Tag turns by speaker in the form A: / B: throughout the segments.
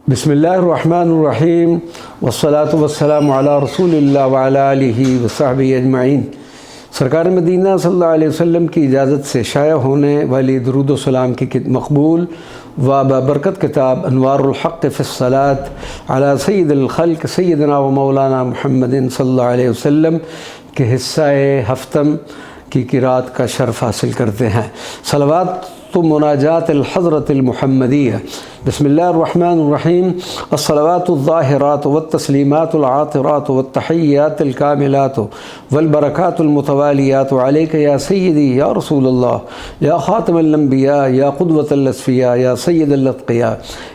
A: बिस्मिल्लाहिर्रहमानिर्रहीम वस्सलातु वस्सलामु अला रसूलिल्लाह व अला आलिहि व सहबिहि अजमईन। सरकार मदीना सल्लल्लाहु अलैहि वसल्लम की इजाज़त से शाया होने वाली दुरूद व सलाम की मकबूल व बरकत किताब अनवारुल हक़ फ़िस्सलात अला सय्यिदिल खल्क़ सय्यिदना व मौलाना मुहम्मदिन सल्लल्लाहु अलैहि वसल्लम के हिस्सा-ए हफ्तम की क़िराअत का शर्फ़ हासिल करते हैं। सलवात तो मुनाजात हज़रतिल मुहम्मदिया। बिस्मिल्लाहिर्रहमानिर्रहीम। अस्सलावातुज़्ज़ाहिरातु वत्तस्लीमातुल आतिरातु वत्तहिय्यातुल कामिलातु वल बरकातुल मुतवालियातु अलैका या सय्यदी या रसूलल्लाह या खातमुल अंबिया या क़ुदवतुल अस्फ़िया या सय्यदुल अत्क़िया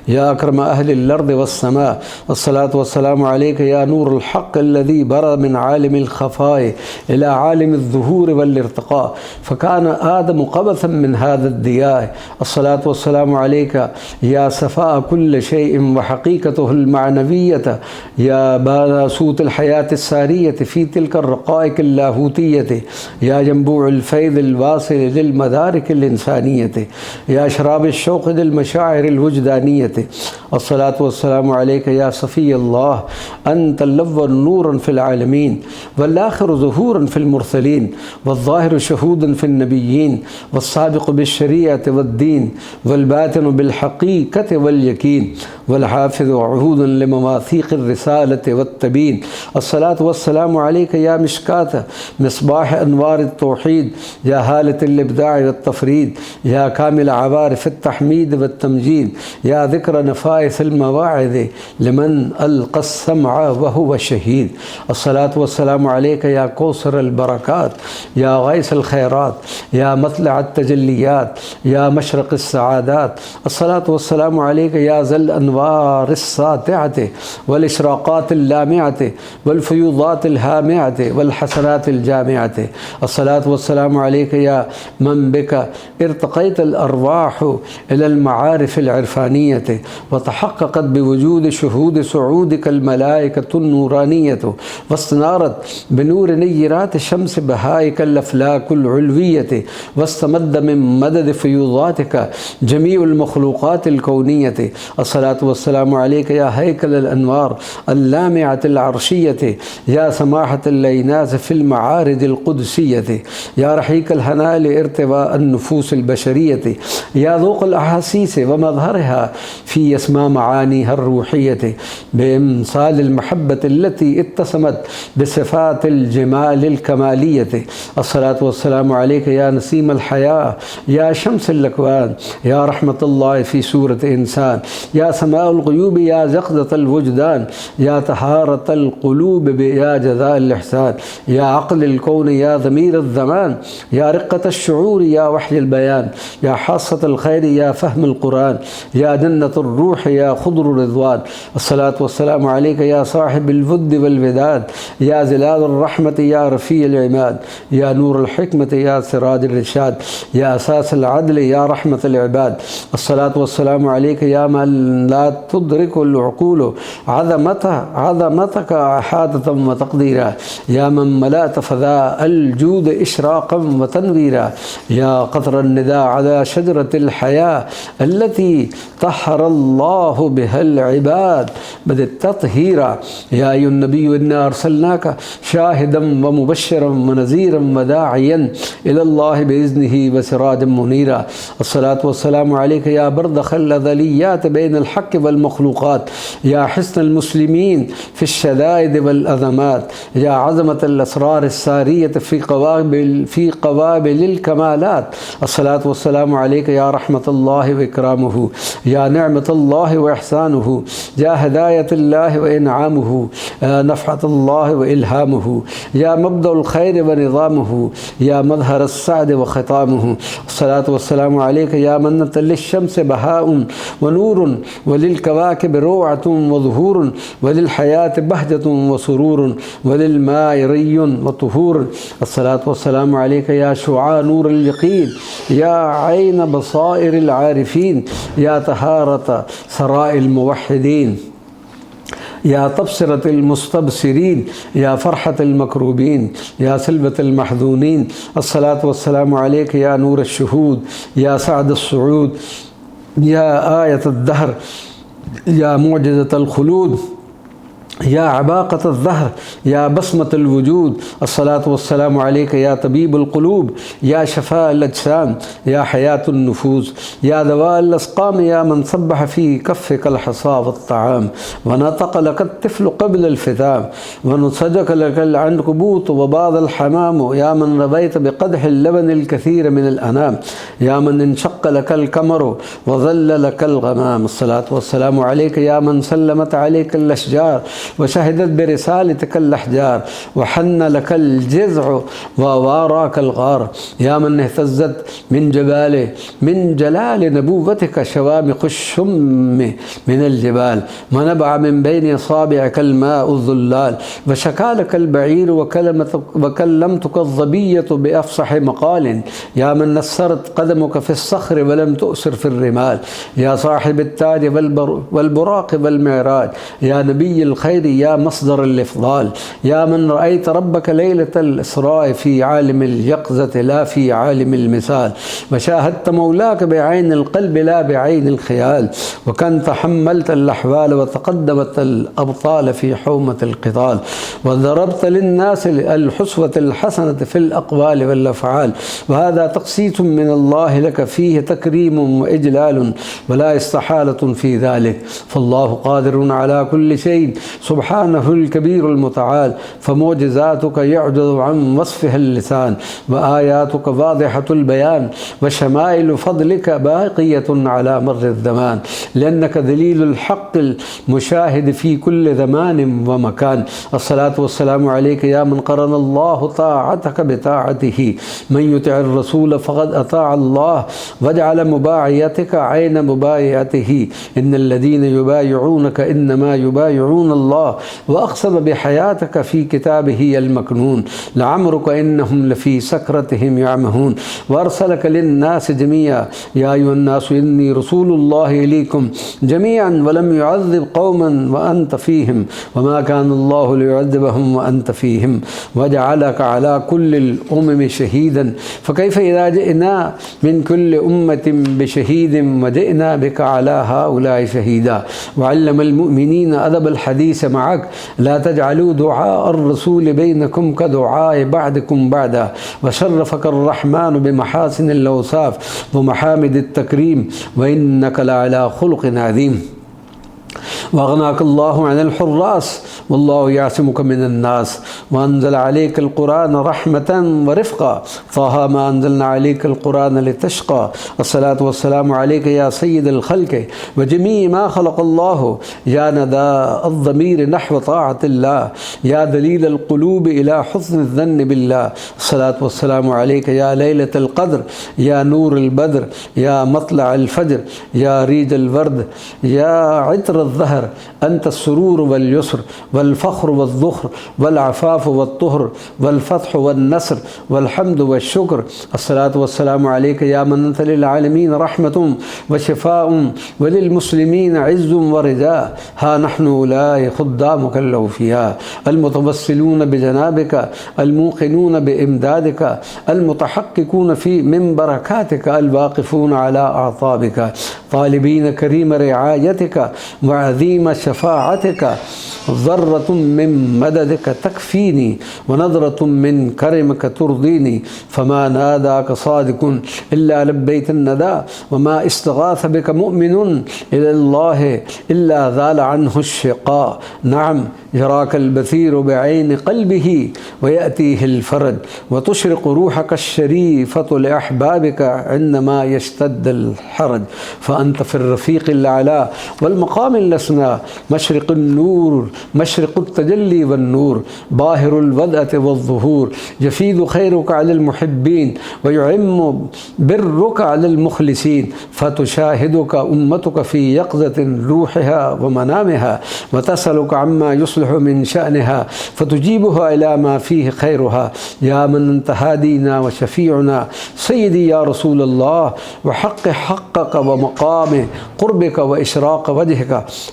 A: या अकरम अहलिल अर्दि वस्समा। अस्सलातु वस्सलामु अलैका या नूरुल हक़्क़ अल्लज़ी बरा मिन आलिमिल ख़फ़ाए इला आलिमिज़ ज़ुहूर वल इर्तिक़ा फ़काना आदम क़बसन मिन हाज़ा दिया। अस्सलातु वस्सलामु अलैका या सफ़ा कुल्ल शैइन व हक़ीक़तुहुल मानविय्यत या बासूतुल हयातिस सारियत फ़ी तिल्का रक़ाइक़िल लाहूतियत या जंबूउल फ़ैज़िल वासिल लिल मदारिकिल इंसानियत या शराबिश शौक़ लिल मशाइरिल वुजदानियत। अस्सलातु वस्सलामु अलैका या सफ़ियल्लाह अंतल अव्वल नूरन फ़िल आलमीन वल आख़िरु ज़ुहूरन फ़िल मुरसलीन वज़्ज़ाहिरु शहूदन फ़िन नबिय्यीन वस्साबिक़ु बिश्शरीअत वद्दीन वल बातिनु बिल हक़ीक़त वल यकीन वल हाफ़िज़ु अहूदन लिमवासीक़िर रिसालत वत्तबीन। अस्सलातु वस्सलामु अलैका या मिश्कात मिस्बाह अनवारित तौहीद या हालतिल इब्दाअ वत्तफ़रीद या कामिल अवारिफ़ित तहमीद वत्तमजीद या ज़िक्र नफ़ाइसिल मवाइज़ लिमन अलक़स समअ व हुवा शहीद। अस्सलातु वस्सलामु अलैका या कौसरल बरकात या गैसल खैरात या मतलअत तजल्लियात या मशरक़िस सआदात। अस्सलातु वस्सलामु अलैका या ज़ल अनवारिस सातिअत वल इशराक़ातिल लामिअत वल फ़ुयूज़ातिल हामिअत वल हसनातिल जामिअत। अस्सलातु वस्सलामु अलैका या मन बिका इर्तक़ैतल अरवाहु इलल मआरिफ़िल इरफ़ानियत व तहक़क़त बिवजूद शुहूद सुऊदिकल मलाइकतुन नूरानियत वस्तनारत बिनूर नय्यरात शम्स बहाइकल अफ़लाकुल उलवियत वस्तमद्द मिन मदद फ़ुयूज़ातिका जमीउल मख़लूक़ातिल कौनियत। अस्सलातु वस्सलामु अलैका या हैकलल अनवार अल्लामिअतिल अर्शियत या समाहतल इनास फ़िल मआरिदिल क़ुदसियत या रहीक़ल हनाल इर्तिवा अन्नुफूसिल बशरियत या ज़ौक़ुल अहासीस व मज़हरहा फ़ी अस्मा मआनी हर रूहियत बेइमसालिल महब्बत अल्लती इत्तसमत बिसिफ़ातिल जमालिल कमालियत। अस्सलातु वस्सलामु अलैका या नसीमल हया या शम्सिल अकवान या रहमतुल्लाह फ़ी सूरत इंसान या समाउल ग़ुयूब या ज़क़ज़तल वुजदान या तहारतल क़ुलूब या जज़ाअल इहसान या अक़्लिल कौन या ज़मीरल ज़मान या रिक़्क़तश शुऊर या वह्यिल बयान या हासतल खैर या फ़हमुल क़ुरान या जन्नतुर रूह या ख़ुदुर रिज़वान। अस्सलातु वस्सलामु अलैका या साहिबिल वुद्द वल विदाद या ज़िलालुर रहमत या रफ़ीअल इमाद या नूरुल हिकमत या सिराजुल इरशाद या असासुल अदल या रहमतुल इबाद। अस्सलातु वस्सलामु अलैका या मन ला तुदरिकुल उक़ूल अज़मतका अहाततम व तक़दीरा या मन मलअत फ़ज़ाअल जूद इशराक़म व तनवीरा या क़तरन निदा अला शजरतिल हया अल्लती तहहरल्लाहु बिहल इबाद बदित तत्हीरा या अय्युहन नबिय्यु इन्ना अरसलनाका शाहिदम व मुबश्शिरम व नज़ीरम व दाइयन इलल्लाहि बिइज़्निहि व सिराजम मुनीरा। अस्सलातु वस्सलामु अलैका या बरज़ख़ल अज़लिय्यात बैनल हक़्क़ वल मख़लूक़ात या हिस्नल मुस्लिमीन फ़िश शदाइद वल अज़मात या अज़मतल असरारिस सारियत फ़ी क़वाबिलिल कमालात। अस्सलातु वस्सलामु अलैका या रहमतुल्लाहि व इकरामुहु या निअमतुल्लाहि व इहसानुहु या हिदायतुल्लाहि व इनआमुहु या नफ़अतुल्लाहि व इल्हामुहु या मब्दउल खैर व निज़ामुहु या मज़हरस सअद व ख़ितामुहु। अस्सलातु वस्सलामु अलैका या मन्नत लिश्शम्स बहाउन व नूरुन व लिल कवाकिब रोअतुन व ज़ुहूरुन व लिल हयात बहजतुन व सुरूरुन व लिल माइ रय्युन व तुहूरुन। अस्सलातु वस्सलामु अलैका या शुआ नूरुल यक़ीन या ऐन बसाइरिल आरिफ़ीन या तहारत सराइल मुवह्हिदीन या तबसरतिल मुस्तबसिरीन या फ़रहतिल मकरूबीन या सिलवतिल महज़ूनीन। अस्सलातु वस्सलामु अलैका या नूर अश-शुहूद या सअद अस-सुऊद या आयत अद-दहर या मुअजिज़तल खुलूद, या अबाक़तल ज़हर, या बस्मतल वजूद, अस्सलातु वस्सलामु अलैका या तबीबुल क़ुलूब, या शफ़ाअल अजसाम, या हयातुन नुफूस, या दवाअल अस्क़ाम, या मन सब्बह फ़ी कफ़्फ़िकल हसा वत्तआम, व नतक़ लकत तिफ़्लु क़ब्लल फ़िताम, व नुसजक लकल अन्कबूत व बादल हमाम, या मन रवैत बिक़दहिल लबनिल कसीर मिनल अनाम, या मन इंशक़्क़ लकल क़मरु व ज़ल्ल लकल ग़माम, अस्सलातु वस्सलामु अलैका या मन सल्लमत अलैकल अशजार वशहदत बिरिसालतिकल अहजार वहन्न लकल जिज़्उ व वाराकल गार, या मन इhtज़त मिन जलाल नबुव्वतिका शवामिक़ुश शुम्म मिनल जिबाल मनबअ मिन बैनि असाबिअकल माउज़्ज़ुल्लाल वशका लकल बईर वकल्लमतुका ज़बिय्यतु बिअफ़सह मक़ालिन, या मन नस्सरत क़दमुका फ़िस्सख़्र वलम तुअसिर फ़िर्रिमाल, या साहिबत ताज वल बुराक़ वल मिअराज, या नबिय्युल ख़ैर, या मस्दरुल इफ़्ज़ाल, या मन रअयत रब्बक लैलतल इसराअ फ़ी आलिमिल यक़ज़त ला फ़ी आलिमिल मिसाल, वशाहदत मौलाक बिअैनिल क़ल्ब ला बिअैनिल ख़याल, वकन्त हम्मलतल अहवाल वतक़द्दमतल अबताल फ़ी हौमतिल क़िताल, वज़रबत लिन्नास अल हुस्वतल हसनत फ़िल अक़वाल वल अफ़आल, वहाज़ा तक़सीसुम मिनल्लाहि लक फ़ीहि तकरीमुन व इजलालुन वला इस्तहालतुन फ़ी ज़ालिक, फ़ल्लाहु क़ादिरुन अला कुल्लि शैइन सुब्हानहुल कबीरुल मुतआल, फ़मुअजिज़ातुका यअजुज़ु अन वस्फ़िहिल लिसान, व आयातुका वाज़िहतुल बयान, व शमाइलु फ़ज़लिका बाक़ियतुन अला मर्रिज़ ज़मान, लिअन्नका दलीलुल हक़्क़िल मुशाहिद फ़ी कुल्लि ज़मानिन व मकान, अस्सलातु वस्सलामु अलैका या मन क़रनल्लाहु ताअतका बिताअतिही, मन युतिइर रसूल फ़क़द अताअ अल्लाह वजअल मुबायअतका ऐन मुबायअतिही, इन्नल्लज़ीना युबायिऊनका इन्नमा युबायिऊन अल्लाह व अक़सम बिहयातिका फ़ी किताबिही अल मकनून, लअम्रुका इन्नहुम लफ़ी सकरतिहिम यअमहून, व अरसलका लिन्नासि जमीअ, या अय्युहन्नासु इन्नी रसूलुल्लाहि इलैकुम जमीअन व लम युअज़्ज़िब क़ौमन व अंत फ़ीहिम, व मा कान अल्लाहु लियुअज़्ज़िबहुम व अंत फ़ीहिम, व जअलका अला कुल्लिल उममि शहीदन, फ़कैफ़ इज़ा जिअना मिन कुल्लि उम्मतिन बिशहीदिन व जिअना बिका अला हाउलाइ शहीदा, व अल्लमल मुअमिनीन अदबल हदीस मअक, ला तजअलू दुआअर रसूल बैनकुम कदुआए बअदकुम बअदा, व शर्रफ़कर रहमान बिमहासिनिल औसाफ़ व महामिदित तकरीम, व इन्नका लअला खुलुक़िन अज़ीम, वअग़नाकल्लाहु अनिल हुर्रास वल्लाहु यासिमुका मिनन्नास, व अंज़ल अलैकल कुरान रहमतन व रिफ़क़ा, फ़हा मा अंज़लना अलैकल कुरान लितशक़ा, अस्सलातु वस्सलामु अलैका या सय्यिदल ख़ल्क़ व जमीइ मा ख़लक़ल्लाहु, या नदाअ ज़मीर नहव ताअतिल्लाह, या दलीलल क़ुलूब इला हुस्निज़ ज़न्न बिल्लाह, अस्सलातु वस्सलामु अलैका या लैलतल क़द्र, या नूरुल बद्र, या मत्लअल फ़ज्र, या रीजल वर्द, या इत्रज़ ज़हर, अंतस सुरूर वल युस्र वल फ़ख्र वल ज़ुख्र वल अफ़ाफ़ वल तुहर वल फ़त्ह वल नस्र वल हम्द वल शुक्र, अस्सलातु वस्सलामु अलैका या मन अंत लिल आलमीन रहमतुन व शिफ़ाउन व लिल मुस्लिमीन इज़्ज़ुन व रिज़ा, हा नहनु उलाई ख़ुद्दामुका अल औफ़िया अल मुतवस्सिलून बिजनाबिका अल मूक़िनून बिइमदादिका अल मुतहक़्क़िक़ून फ़ी मिन बरकातिका अल वाक़िफ़ून अला अअताबिका, तालिबीन करीम रिआयतिका व अज़ीम शफ़ाअतिका, ज़र्रतुम मिन मददिका तकफ़ीनी व नज़रतुम मिन करमिका तुरदीनी, फ़मा नादाका सादिकुन इल्ला लब्बैत नदा, व मा इस्तग़ाथ बिका मुअमिनुन इलल्लाहि इल्ला ज़ाल अन्हु शिक़ा, नअम यराकल बसीरु बिऐनि क़ल्बिही व यअतीहिल फ़रज, व तुशरिक़ु रूहका शरीफ़तु लिअहबाबिका इन्नमा यश्तद्दुल हरज, फ़अन्त फ़िर रफ़ीक़िल अला वल मक़ामिल अस्ना, मशरिक़ुन नूर मशरिक़ुत तजल्ली वन नूर, बाहिरुल वदअति वज़्ज़ुहूर, यफ़ीदु ख़ैरुका अलल मुहिब्बीन व युअम्मु बिर्रुका अलल मुख़लिसीन, फ़तुशाहिदुका उम्मतुका फ़ी यक़ज़तिन रूहिहा व मनामिहा, व तसअलुका अम्मा يصلح من शأनहा फ़तुजीबुहा इला मा फ़ीहि खैरुहा या मन अंत हादीना व शफ़ीउना सय्यदी या रसूल अल्लाह व हक़्क़क व मक़ाम क़ुर्बिक व इशराक़ वजहिक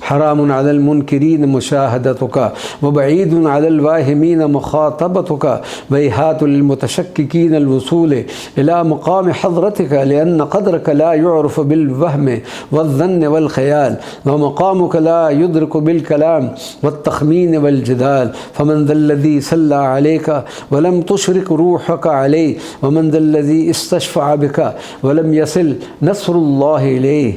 A: हरामुन अलल मुनकिरीन मुशाहदतुका व बईदुन अलल वाहिमीन मुख़ातबतुका व इहातुल मुतशक्किकीन अल वसूल इला मक़ाम हज़रतिक लिअन्न क़द्रक ला युअरफ़ु बिल वहम वज़्ज़न्न वल ख़याल व मक़ामुक ला युद्रकु बिल कलाम वत्तख़मीन वल जिदाल फ़मन ज़ल्लज़ी सल्ला अलैका वलम तुशरिक रूहक अलैहि वमन ज़ल्लज़ी इस्तशफ़अ बिका वलम यसिल नस्रुल्लाहि इलैहि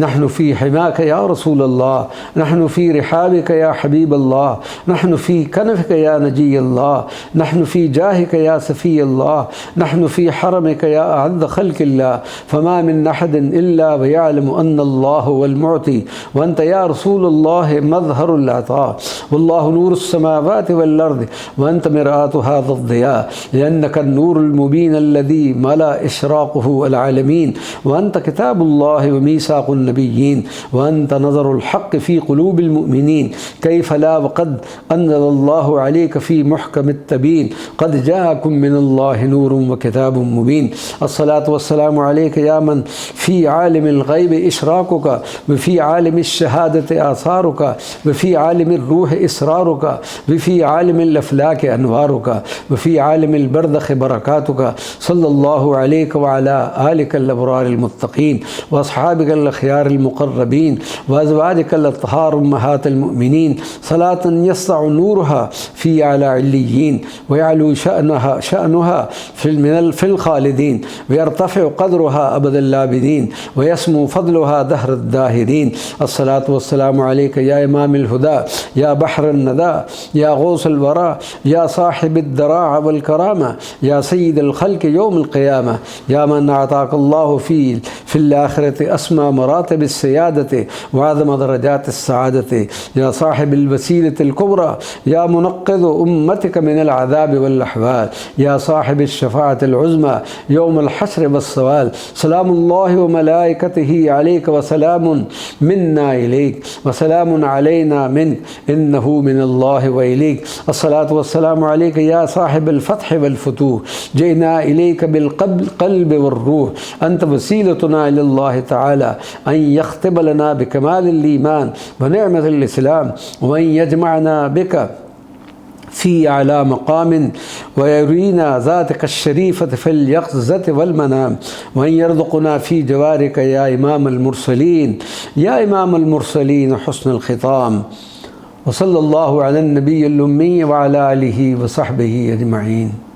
A: नहनु फ़ी हिमाक या रसूल अल्लाह नहनु फ़ी रिहाबिक या हबीब अल्लाह नहनु फ़ी कनफ़िक या नजी अल्लाह नहनु फ़ी जाहिक या सफ़ी अल्लाह नहनु फ़ी हरमिक या अअज़्ज़ ख़ल्क़िल्लाह फ़मा मिन अहदिन इल्ला व यअलमु अन्न अल्लाह हुवल मुअती व अंत या रसूलल्लाह मज़हरुल अता वल्लाहु नूरुस समावाति वल अर्द व अंत मिरआतु हाज़ा ज़िया लिअन्नका अन्नूरुल मुबीन अल्लज़ी मला इशराक़ुहु अल आलमीन व अंत किताबुल्लाह व मीसाक़ुन नबिय्यीन व अंत नज़रुल हक़्क़ फ़ी क़ुलूबिल मुअमिनीन कैफ़ ला व क़द अंज़लल्लाहु अलैका फ़ी मुहकमित तबीन क़द जाअकुम मिनल्लाहि नूरुन व किताबुम मुबीन अस्सलातु वस्सलामु अलैका या मन फ़ी आलिमिल ग़ैब इशराक़ुका व फ़ी आलिमिश शहादति आसारुका व फ़ी आलिमिर रूह इसरारुका व फ़ी आलिमिल अफ़लाक अनवारुका व फ़ी आलिमिल बरज़ख़ बरकातुका सल्लल्लाहु अलैका व अला आलिकल अबरारिल मुत्तक़ीन व अस्हाबिकल अख़यारिल मुक़र्रबीन व अज़वाजिकल अत्हार उम्महातिल मुअमिनीन सलातन यस्अउ नूरुहा फ़ी आला इल्लिय्यीन व यअलू शअनुहा फ़िल ख़ालिदीन व यर्तफ़िउ क़द्रुहा अबदल आबिदीन व यसमू फ़ज़लुहा दहरद दाहिरीन अस्सलातु वस्सलामु अलैका या इमामिल हुदा या बहरन नदा या गौसल वरा या साहिबिद दरा वल करामा या सय्यिदल ख़ल्क़ यौमिल क़ियामा या मन अताक़ल्लाहु फ़िल आख़िरति अस्मा मरातिबिस सियादति व अज़म दरजातिस सआदति या साहिबिल वसीलतिल कुबरा या मुनक़्क़िज़ उम्मतिक मिनल अज़ाब वल अहवाल या साहिबिश शफ़ाअतिल उज़्मा यौमल हश्र वस्सवाल सलामुल्लाहि व मलाइकतिही अलैका व सलामुन मिन्ना इलैक व सलामुन अलैना मिनक इन्नहु मिनल्लाहि व इलैक अस्सलातु वस्सलामु अलैका या साहिबल फ़त्ह वल फ़ुतूह जिना इलैका बिल क़ल्ब वल रूह अंत वसीलतुना इलल्लाहि तआला अन यख़्तिब लना बिकमालिल ईमान व निअमतिल इस्लाम व अन यजमअना बिका फ़ी आला मक़ामिन व युरीना ज़ातिक अश-शरीफ़त फ़िल यक़ज़त वल मनाम व यरज़ुक़ना फ़ी जवारिक या इमामल मुरसलीन हुस्नुल ख़िताम व सल्लल्लाहु अला नबिय्यिल उम्मी व अला आलिहि व सहबिहि अजमईन।